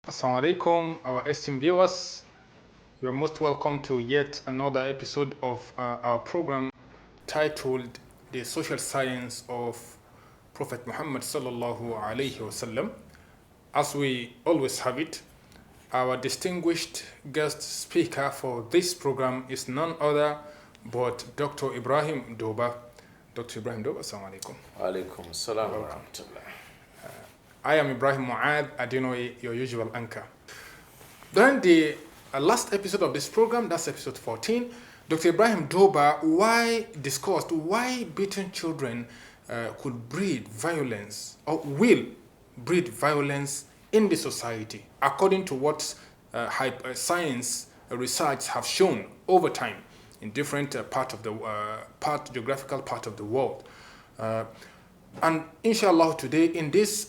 Assalamu alaikum, our esteemed viewers. You are most welcome to yet another episode of our program titled The Social Science of Prophet Muhammad sallallahu alaihi wasallam. As we always have it, our distinguished guest speaker for this program is none other but Dr. Ibrahim Dooba. Dr. Ibrahim Dooba, assalamu alaikum. Alaikum salam wa rahmatullah. I am Ibrahim Muad Adinoe, your usual anchor. During the last episode of this program, that's episode 14, Dr. Ibrahim Doba discussed why beating children could breed violence or will breed violence in the society, according to what science research have shown over time in different geographical part of the world. And inshallah, today in this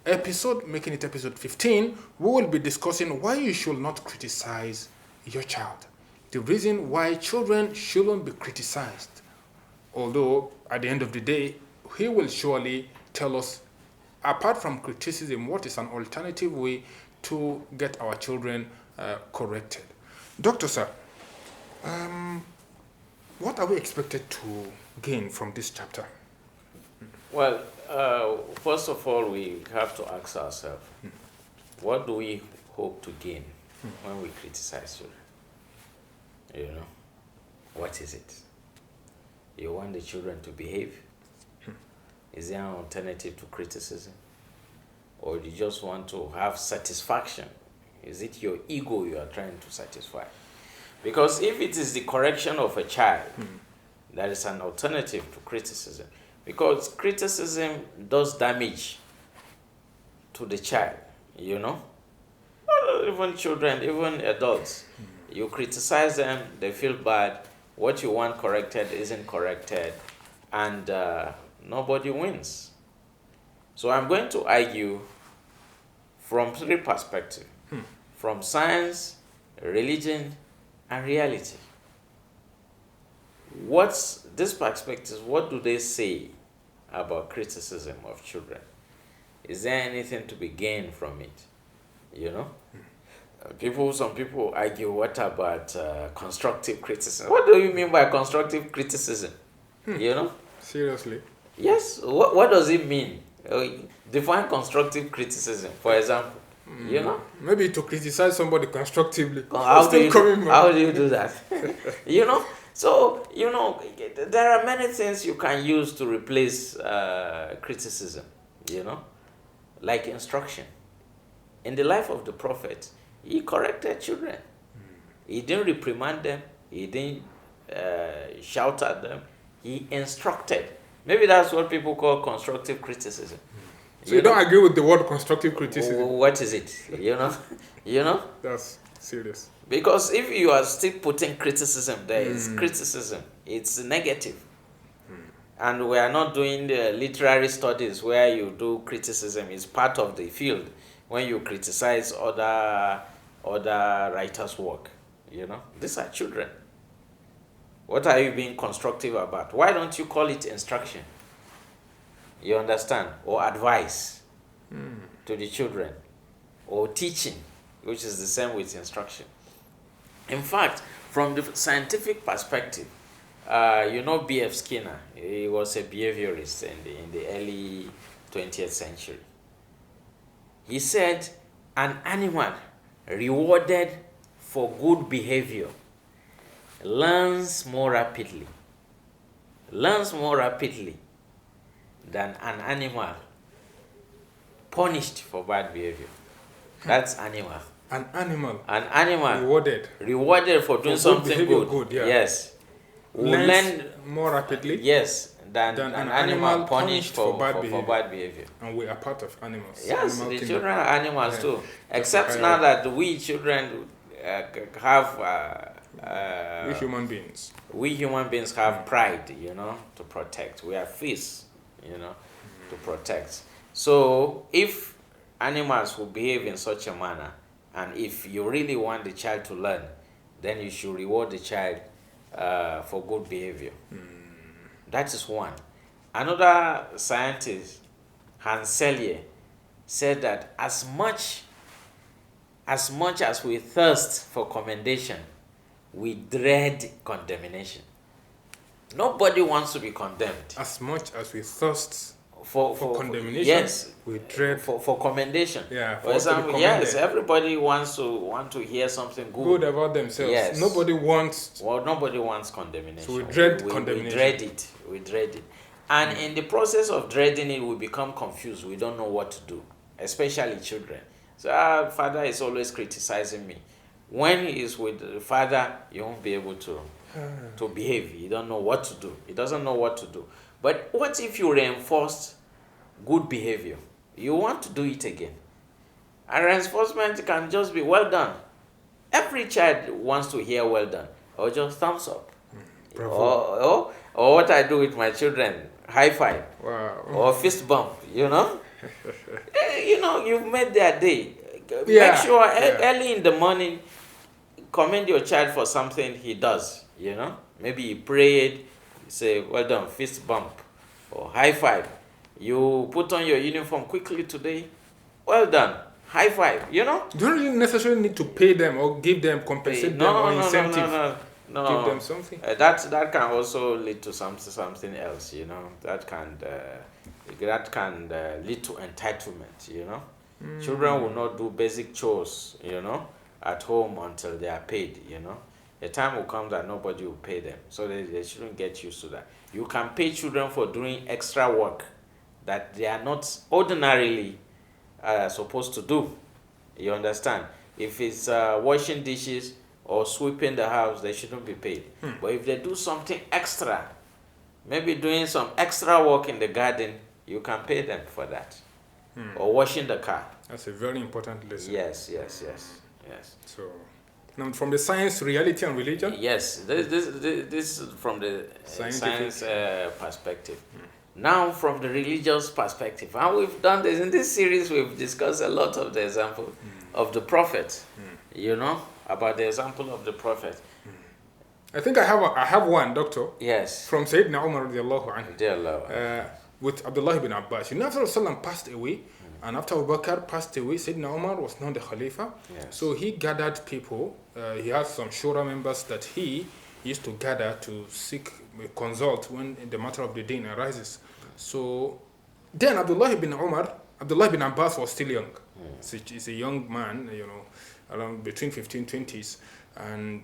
episode, making it episode 15, we will be discussing why you should not criticize your child. The reason why children shouldn't be criticized. Although, at the end of the day, he will surely tell us, apart from criticism, what is an alternative way to get our children corrected. Doctor, sir, what are we expected to gain from this chapter? Well, first of all, we have to ask ourselves, what do we hope to gain when we criticize children? You know, what is it? You want the children to behave? Is there an alternative to criticism? Or do you just want to have satisfaction? Is it your ego you are trying to satisfy? Because if it is the correction of a child, there is an alternative to criticism. Because criticism does damage to the child, you know? Well, even children, even adults. You criticize them, they feel bad. What you want corrected isn't corrected. And nobody wins. So I'm going to argue from three perspectives. From science, religion, and reality. What's this perspective? What do they say about criticism of children? Is there anything to be gained from it? You know, some people argue. What about constructive criticism? What do you mean by constructive criticism? You know, Seriously? yes. What does it mean? Define constructive criticism, for example. You know, Maybe to criticize somebody constructively. how do you do that? You know. So, you know, there are many things you can use to replace criticism, you know, like instruction. In the life of the prophet, he corrected children. He didn't reprimand them. He didn't shout at them. He instructed. Maybe that's what people call constructive criticism. So you don't agree with the word constructive criticism? What is it? You know? You know? That's serious. Because if you are still putting criticism, there is criticism. It's negative. And we are not doing the literary studies where you do criticism. It's part of the field when you criticize other writers' work. You know, these are children. What are you being constructive about? Why don't you call it instruction? You understand? Or advice to the children. Or teaching, which is the same with instruction. In fact, from the scientific perspective, you know B.F. Skinner, he was a behaviorist in the early 20th century. He said, an animal rewarded for good behavior learns more rapidly than an animal punished for bad behavior. That's animal. An animal An animal rewarded for doing good something behavior, good. yeah. Yes. Will learns learn more rapidly. yes than an animal punished for bad bad behavior. And we are part of animals. Yes, Animal the kingdom. children are animals Yeah. too. That's Except what I now heard. that we children have We human beings. have pride, you know, to protect. We have fists, you know, to protect. So if animals will behave in such a manner, and if you really want the child to learn, then you should reward the child for good behavior. That is one. Another scientist, Hans Selye, said that as much as much as we thirst for commendation, we dread condemnation. Nobody wants to be condemned. As much as we thirst for condemnation, yes, we dread for commendation. Yeah, for example, yes, everybody wants to hear something good about themselves. Yes. Nobody wants condemnation. So we dread condemnation. We dread it. And in the process of dreading it, we become confused. We don't know what to do, especially children. So our father is always criticizing me. When he is with the father, you won't be able to behave. You don't know what to do. He doesn't know what to do. But what if you reinforced good behavior? You want to do it again. And reinforcement can just be well done. Every child wants to hear well done, or just thumbs up. Or what I do with my children, high five. Wow. Or fist bump, you know? You've made their day. Yeah. Make sure early in the morning, commend your child for something he does, Maybe he prayed, say, well done, fist bump, or high five. You put on your uniform quickly today, well done, high five, You don't really necessarily need to pay them or give them, compensate them or incentive. No. Give them something. That can also lead to something else, That can lead to entitlement, Children will not do basic chores, at home until they are paid, A time will come that nobody will pay them, so they shouldn't get used to that. You can pay children for doing extra work that they are not ordinarily supposed to do. You understand? If it's washing dishes or sweeping the house, they shouldn't be paid. But if they do something extra, maybe doing some extra work in the garden, you can pay them for that. Or washing the car. That's a very important lesson. Yes. So, now from the science, reality, and religion? Yes, this is from the science perspective. Now, from the religious perspective, and we've done this in this series, we've discussed a lot of the example of the prophet, about the example of the prophet. I think I have one, Doctor. Yes. From Sayyidina Umar radiallahu anhu. With Abdullah ibn Abbas. After Rasulullah passed away, and after Abu Bakr passed away, Sayyidina Umar was not the Khalifa. Yes. So he gathered people. He had some shura members that he used to gather to consult when the matter of the deen arises. So then Abdullah ibn Abbas was still young. So he's a young man, around between 15, 20s. And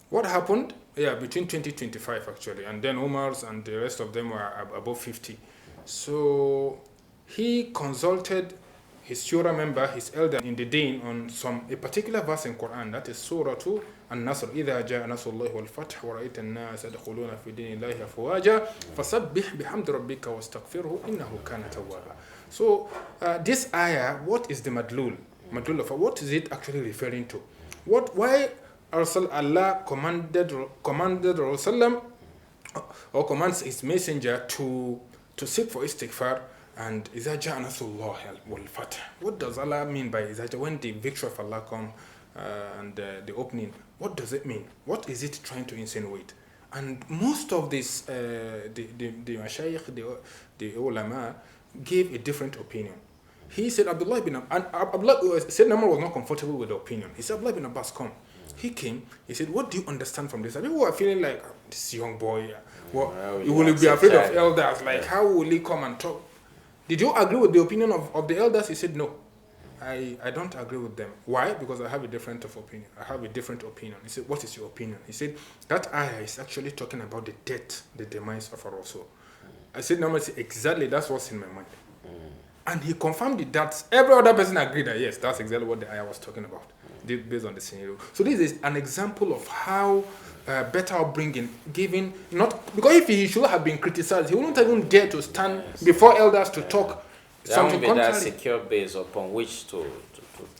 what happened? Yeah, between 20, 25 actually. And then Umar's and the rest of them were above 50. So he consulted his shura member, his elder in the deen, on a particular verse in Quran, that is Surah 2 An-Nasr. إِذَا جَاءَ نَصْرُ اللَّهِ وَالْفَتْحُ وَرَأَيْتَ النَّاسَ يَدْخُلُونَ فِي دِينِ اللَّهِ أَفْوَاجًا فَسَبِّحْ بِحَمْدِ رَبِّكَ وَاسْتَغْفِرْهُ إِنَّهُ كَانَ تَوَّابًا. So this ayah, what is the madlul? Madlul of what is it actually referring to? Why Allah commanded Rasulullah or commands his messenger to seek for istighfar? And إِذَا جَاءَ نَصْرُ اللَّهِ وَالْفَتْحُ. What does Allah mean by إِذَا when the victory of Allah comes and the opening? What does it mean? What is it trying to insinuate? And most of this, the mashayikh, the ulama, gave a different opinion. He said Abdullah ibn said Umar was not comfortable with the opinion. He said, Abdullah ibn Abbas, come. He came. He said, what do you understand from this? And people were feeling like, this young boy, you will be afraid of elders. Like, how will he come and talk? Did you agree with the opinion of the elders? He said, no, I don't agree with them. Why? Because I have a different opinion. He said, what is your opinion? He said, that ayah is actually talking about the death, the demise of our Rasul. I said, no, exactly, that's what's in my mind. And he confirmed it, that every other person agreed that, yes, that's exactly what the ayah was talking about, based on the scenario. So this is an example of how better upbringing, giving, not because if he should have been criticized, he wouldn't even dare to stand before elders to talk something contrary. There won't be that secure base upon which to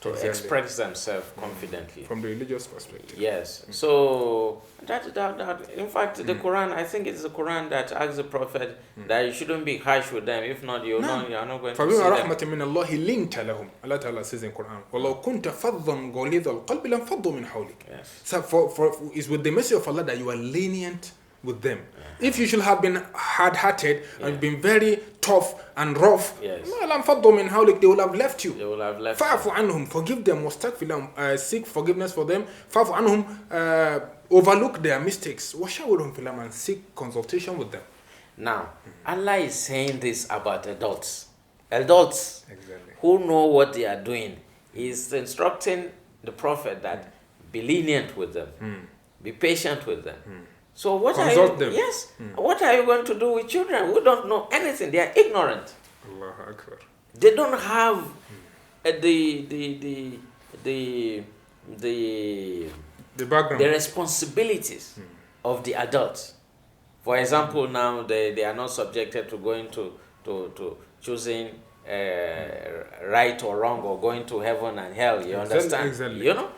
exactly. Express themselves confidently. From the religious perspective. Yes. So that in fact the Quran, I think it's the Quran that asks the Prophet that you shouldn't be harsh with them. If not, you're not going to see them. فَبِمَا رَحْمَةٍ مِّنَ اللَّهِ لِنْتَ لَهُمْ. Allah Ta'ala says in Quran, وَلَوْ كُنْتَ فَضًّا غَلِيظَ الْقَلْبِ لَانْفَضُّوا مِنْ حَوْلِكَ. Yes. So it's with the mercy of Allah that you are lenient with them. If you should have been hard-hearted and been very tough and rough, Yes. they will have left you. They will have left. Fa'fu anhum, forgive them, seek forgiveness for them. Fa'fu anhum, overlook their mistakes. Washawirhum fil amr, and seek consultation with them. Now, Allah is saying this about adults. Adults Exactly. who know what they are doing. He's instructing the Prophet that be lenient with them, be patient with them. So what Consult are you? them. Yes. What are you going to do with children who don't know anything? They are ignorant. Allahu Akbar. They don't have the background, the responsibilities of the adults. For example, now they are not subjected to going to choosing right or wrong, or going to heaven and hell. You understand? Exactly. You know.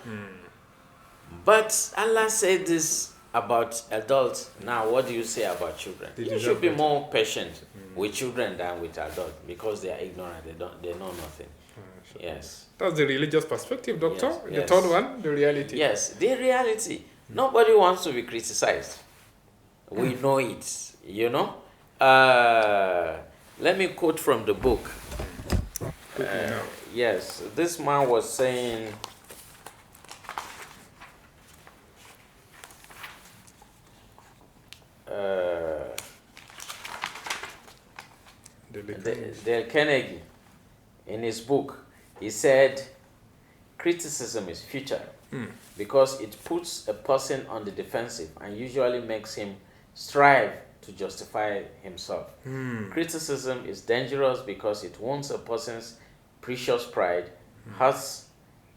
But Allah said this about adults. Now, what do you say about children? You should be more patient with children than with adults, because they are ignorant. They know nothing. Yes. That's the religious perspective, Doctor. Yes, The yes. third one, the reality. Yes, the reality. Nobody wants to be criticized. We know it, you know. Let me quote from the book. Yes, this man was saying, Dale Carnegie, in his book, he said, criticism is futile because it puts a person on the defensive and usually makes him strive to justify himself. Criticism is dangerous because it wounds a person's precious pride, hurts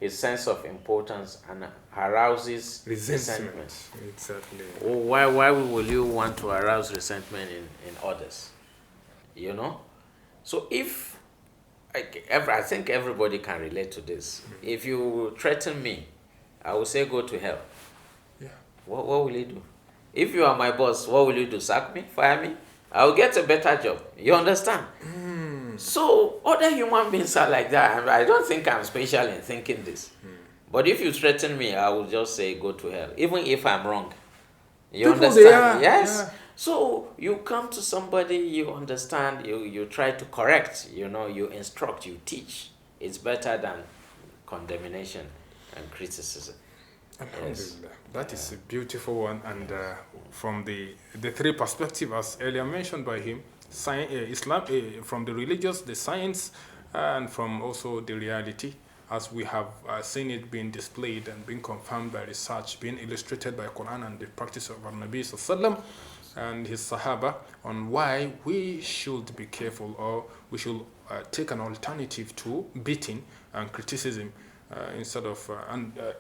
his sense of importance, and arouses resentment. Exactly. Why will you want to arouse resentment in others? You know? So if, I think everybody can relate to this. If you threaten me, I will say go to hell. Yeah. What will you do? If you are my boss, what will you do? Sack me? Fire me? I will get a better job. You understand? So other human beings are like that. I don't think I'm special in thinking this. But if you threaten me, I will just say go to hell, even if I'm wrong. You understand? Yes. Yeah. So you come to somebody, you understand, you try to correct, you instruct, you teach. It's better than condemnation and criticism. Yes. That is a beautiful one, and from the three perspectives, as earlier mentioned by him, Islam, from the religious, the science, and from also the reality, as we have seen it being displayed and being confirmed by research, being illustrated by Quran and the practice of our Nabi Sallallahu and his Sahaba, on why we should be careful, or we should take an alternative to beating and criticism. Instead of,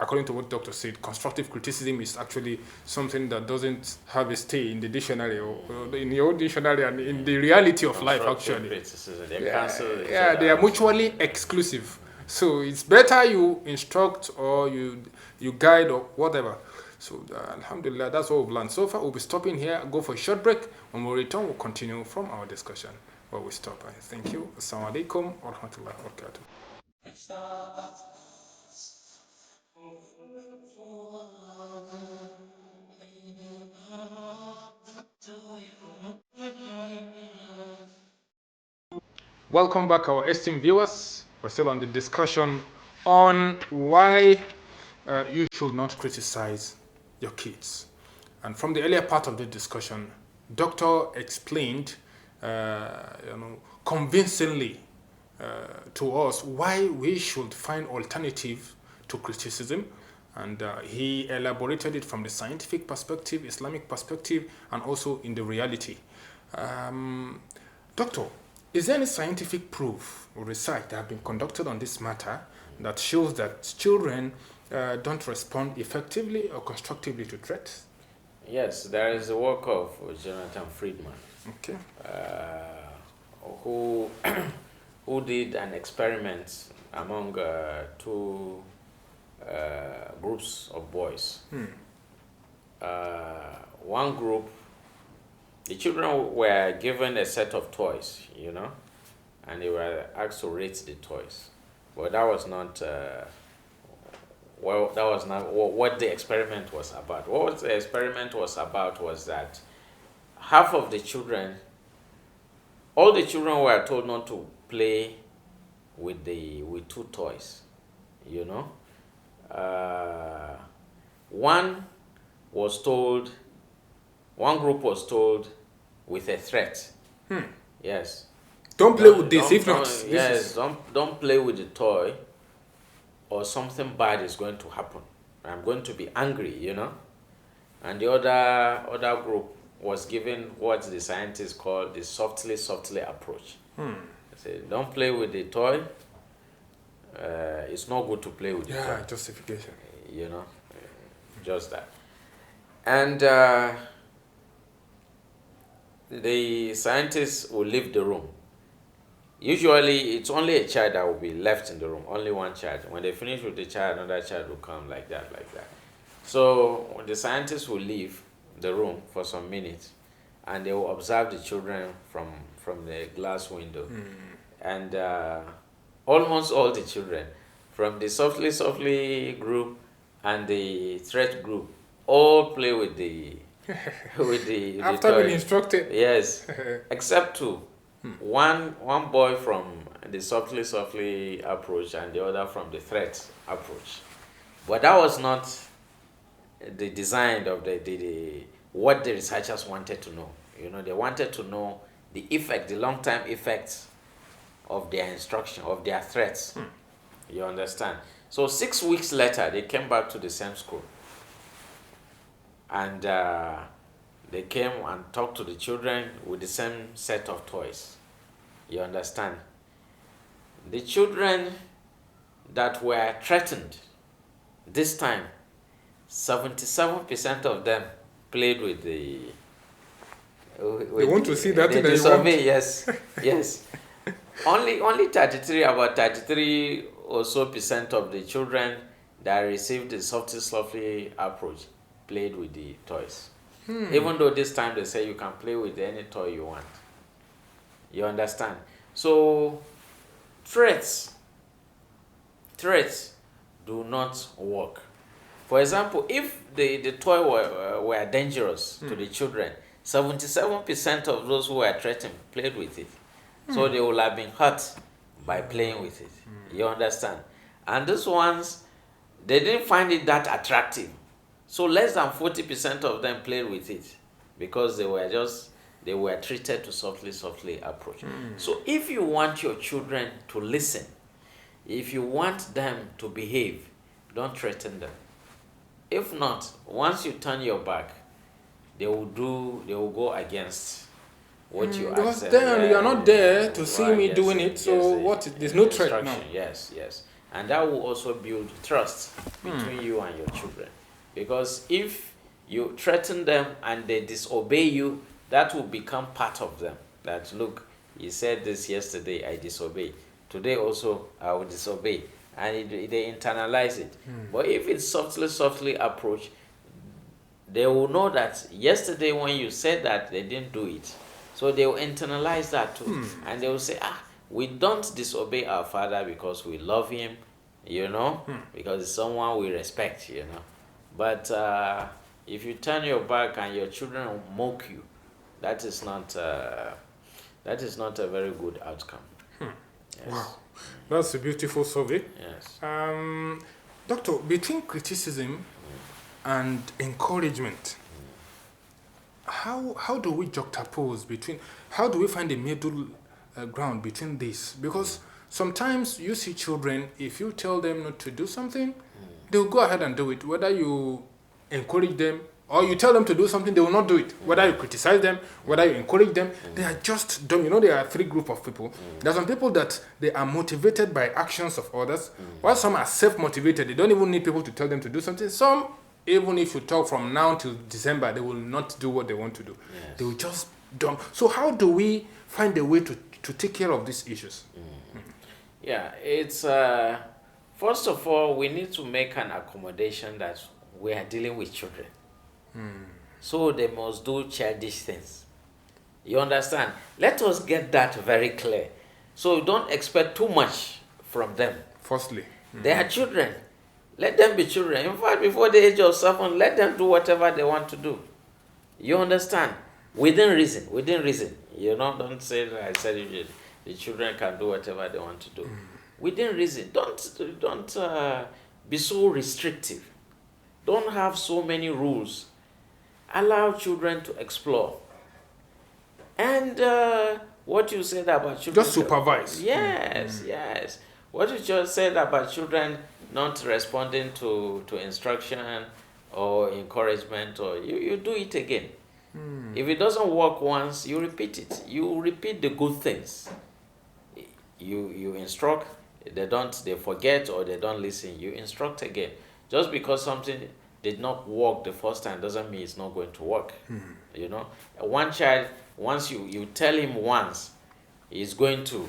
according to what Doctor said, constructive criticism is actually something that doesn't have a stay in the dictionary, or in your dictionary, and in the reality of life, actually. Criticism, they are mutually exclusive. So it's better you instruct or you guide or whatever. So alhamdulillah, that's what we've learned so far. We'll be stopping here, go for a short break. When we return, we'll continue from our discussion where we stop. Thank you. Assalamu alaikum wa rahmatullahi wa barakatuh. Welcome back, our esteemed viewers. We're still on the discussion on why you should not criticize your kids. And from the earlier part of the discussion, Doctor explained, convincingly to us why we should find alternative to criticism. And he elaborated it from the scientific perspective, Islamic perspective, and also in the reality. Doctor, is there any scientific proof or research that have been conducted on this matter that shows that children don't respond effectively or constructively to threats? Yes, there is a work of Jonathan Friedman, Okay. Who who did an experiment among two groups of boys. One group, the children were given a set of toys, and they were asked to rate the toys. But that was not what the experiment was about. What the experiment was about was that half of the children, all the children were told not to play with two toys, you know. One group was told with a threat. Yes. Don't play with this. If not, don't play with the toy, or something bad is going to happen. I'm going to be angry, you know. And the other group was given what the scientists call the softly approach. They say, don't play with the toy. It's not good to play with the toy. Yeah, justification. You know, just that. And the scientists will leave the room. Usually, it's only a child that will be left in the room, only one child. When they finish with the child, another child will come like that. So, when the scientists will leave the room for some minutes, and they will observe the children from the glass window. And almost all the children, from the softly group and the threat group, all play with the After toy. being instructed. Yes, except two. One boy from the softly approach and the other from the threat approach. But that was not the design of the what the researchers wanted to know. You know, they wanted to know the long-term effects of their instruction, of their threats. You understand? So 6 weeks later, they came back to the same school. And they came and talked to the children with the same set of toys. You understand? The children that were threatened this time, 77% of them played with the... They want to see that in the survey, yes. Yes. Only 33 or so percent of the children that received the softly approach played with the toys. Even though this time they say you can play with any toy you want. You understand? So, threats do not work. For example, if the toy were dangerous to the children, 77% of those who were threatened played with it. So they will have been hurt by playing with it. You understand? And these ones, they didn't find it that attractive. So less than 40% of them played with it because they were treated to softly approach. So if you want your children to listen, if you want them to behave, don't threaten them. If not, once you turn your back, they will go against what you because accept. then you are not there to see me doing it, so there's no threat now. Yes. And that will also build trust between you and your children. Because if you threaten them and they disobey you, that will become part of them. That, look, you said this yesterday, I disobey. Today also, I will disobey. And they internalize it. But if it's softly approach, they will know that yesterday when you said that, they didn't do it. So they will internalize that too. And they will say, we don't disobey our father because we love him, you know, because it's someone we respect, you know. But if you turn your back and your children mock you, that is not a very good outcome. Yes. Wow, that's a beautiful survey. Yes. Doctor, between criticism and encouragement, how do we juxtapose between? How do we find a middle ground between this? Because sometimes you see children, if you tell them not to do something, they'll go ahead and do it. Whether you encourage them or you tell them to do something, they will not do it. Whether you criticize them, whether you encourage them, they are just dumb. You know, there are three groups of people. There are some people that they are motivated by actions of others, while some are self-motivated. They don't even need people to tell them to do something. Some, even if you talk from now till December, they will not do what they want to do. They will just dumb. So how do we find a way to take care of these issues? Yeah, it's... first of all, we need to make an accommodation that we are dealing with children. So they must do childish things. You understand? Let us get that very clear. So don't expect too much from them. Firstly, They are children. Let them be children. In fact, before the age of 7, let them do whatever they want to do. You understand? Within reason, within reason. You know, don't say that I said the children can do whatever they want to do. Within reason. Don't be so restrictive. Don't have so many rules. Allow children to explore. And what you said about children. Just supervise. Yes, yes. What you just said about children not responding to instruction or encouragement, or you do it again. If it doesn't work once, you repeat it. You repeat the good things. You instruct, they forget or they don't listen. You instruct again. Just because something did not work the first time doesn't mean it's not going to work. You know, one child, once you tell him once, he's going to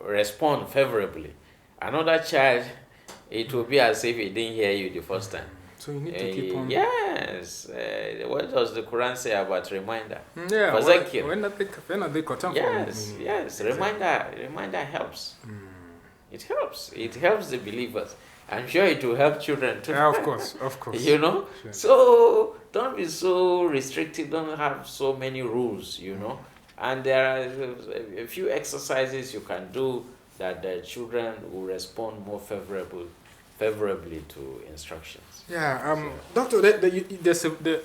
respond favorably. Another child, it will be as if he didn't hear you the first time. So you need to keep on. Yes. What does the Quran say about reminder? Yeah. When yes. Reminder helps. It helps. It helps the believers. I'm sure it will help children too. Yeah, of course. You know? Sure. So don't be so restrictive. Don't have so many rules, you know. And there are a few exercises you can do that the children will respond more favorably to instructions. Yeah, Doctor,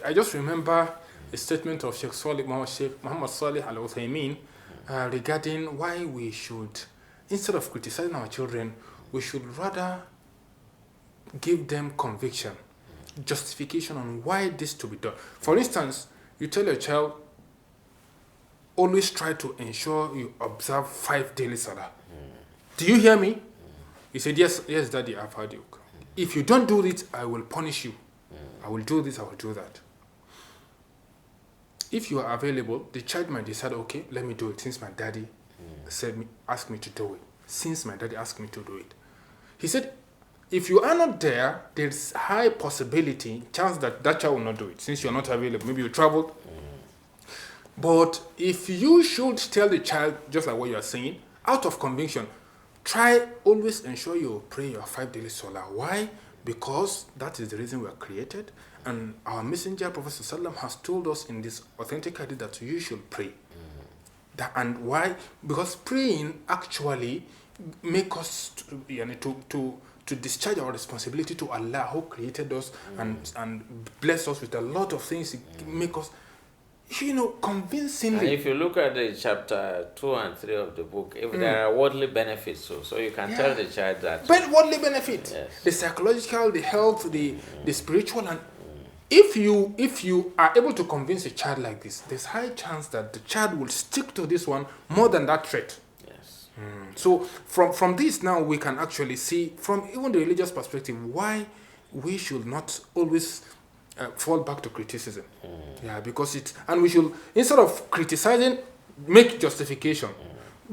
I just remember a statement of Sheikh Muhammad Salih Al Uthaymeen regarding why we should, instead of criticizing our children, we should rather give them conviction, justification on why this to be done. For instance, you tell your child, always try to ensure you observe 5 daily salah. Do you hear me? He said, yes, daddy, I've heard you. If you don't do it, I will punish you. I will do this, I will do that. If you are available, the child might decide, okay, let me do it since my daddy asked me to do it. Since my daddy asked me to do it. He said, if you are not there, there's high chance that child will not do it since you're not available. Maybe you traveled. But if you should tell the child, just like what you are saying, out of conviction, try always ensure you pray your 5 daily salah. Why? Because that is the reason we are created. And our messenger, Prophet ﷺ, has told us in this authentic hadith that you should pray. And why? Because praying actually make us to discharge our responsibility to Allah who created us and bless us with a lot of things. Make us, convincingly. And if you look at the chapter 2 and 3 of the book, if there are worldly benefits, so you can tell the child that. But worldly benefit, yes. The psychological, the health, the spiritual, and if you are able to convince a child like this, there's high chance that the child will stick to this one more than that threat. Yes. So from this now we can actually see from even the religious perspective why we should not always fall back to criticism. Yeah, because we should, instead of criticizing, make justification.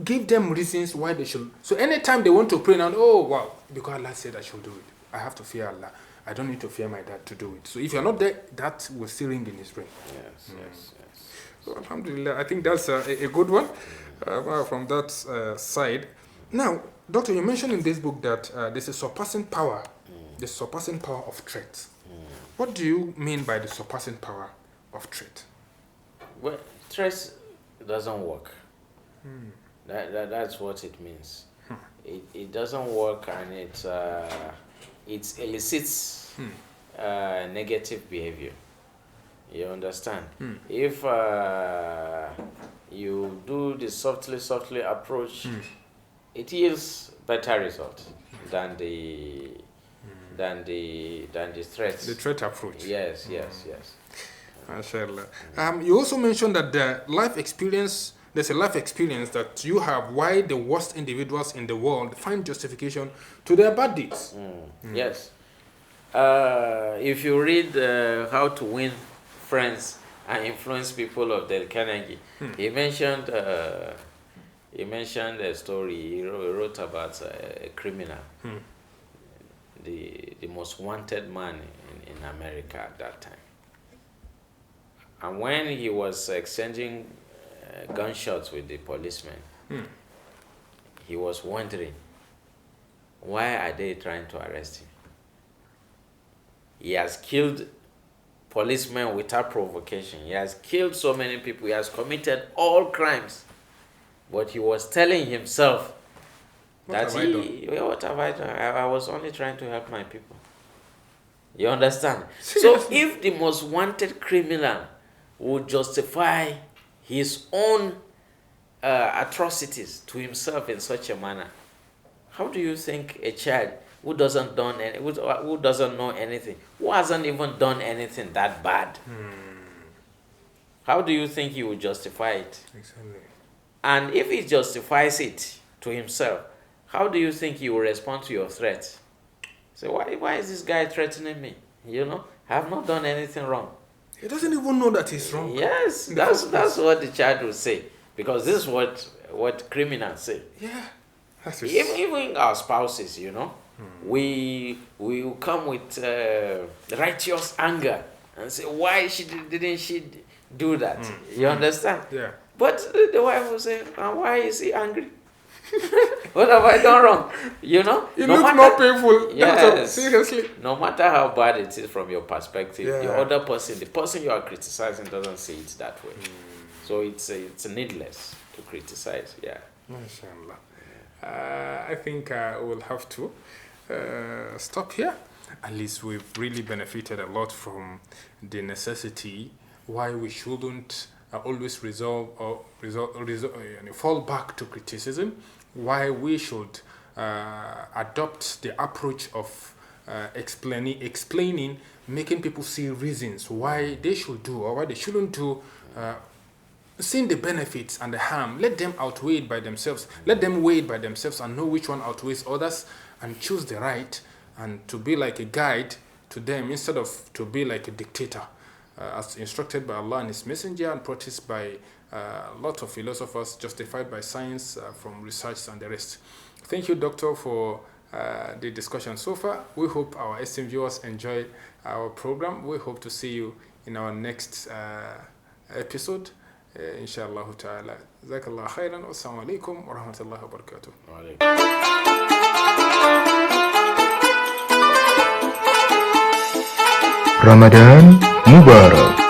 Give them reasons why they should. So anytime they want to pray now, oh wow, because Allah said I should do it. I have to fear Allah. I don't need to fear my dad to do it. So if you're not there, that will still ring in his brain. Yes. So Alhamdulillah, I think that's a good one from that side. Now, Doctor, you mentioned in this book that there's a surpassing power, the surpassing power of threats. What do you mean by the surpassing power of threat? Well, threats doesn't work. That's what it means. It doesn't work, and it elicits negative behavior. You understand? If you do the softly approach, it yields better results than the threats. The threat approach. Yes. MashaAllah. You also mentioned that there's a life experience that you have why the worst individuals in the world find justification to their bad deeds. Yes. If you read How to Win Friends and Influence People of Dale Carnegie, he mentioned a story. He wrote about a criminal, the most wanted man in America at that time. And when he was exchanging gunshots with the policeman, he was wondering, why are they trying to arrest him? He has killed policemen without provocation. He has killed so many people. He has committed all crimes. But he was telling himself What that have I done? what have I done? I was only trying to help my people. You understand? Seriously? So if the most wanted criminal would justify his own atrocities to himself in such a manner, how do you think a child who doesn't know anything, who hasn't even done anything that bad, how do you think he would justify it? Exactly. And if he justifies it to himself, how do you think he will respond to your threats? So why is this guy threatening me? You know, I have not done anything wrong. He doesn't even know that he's wrong. Yes, In the first that's what the child will say, because this is what criminals say. Yeah. That's it. Even our spouses, you know, we will come with righteous anger and say, why didn't she do that? You understand? Yeah. But the wife will say, why is he angry? What have I done wrong? You know? It looks more painful. Yes. Seriously. No matter how bad it is from your perspective, the Yeah. other person, the person you are criticizing, doesn't see it that way. So it's needless to criticize. Yeah. MashaAllah. I think we'll have to stop here. At least we've really benefited a lot from the necessity why we shouldn't always fall back to criticism, why we should adopt the approach of explaining, making people see reasons why they should do or why they shouldn't do, seeing the benefits and the harm. Let them outweigh it by themselves. Let them weigh it by themselves and know which one outweighs others and choose the right, and to be like a guide to them instead of to be like a dictator, as instructed by Allah and His Messenger and practiced by a lot of philosophers, justified by science from research and the rest. Thank you, Doctor, for the discussion so far. We hope our esteemed viewers enjoy our program. We hope to see you in our next episode. Inshallah ta'ala. Jazakallah khairan. Wassalamu alaikum wa rahmatullahi wa barakatuh. Ramadan Mubarak.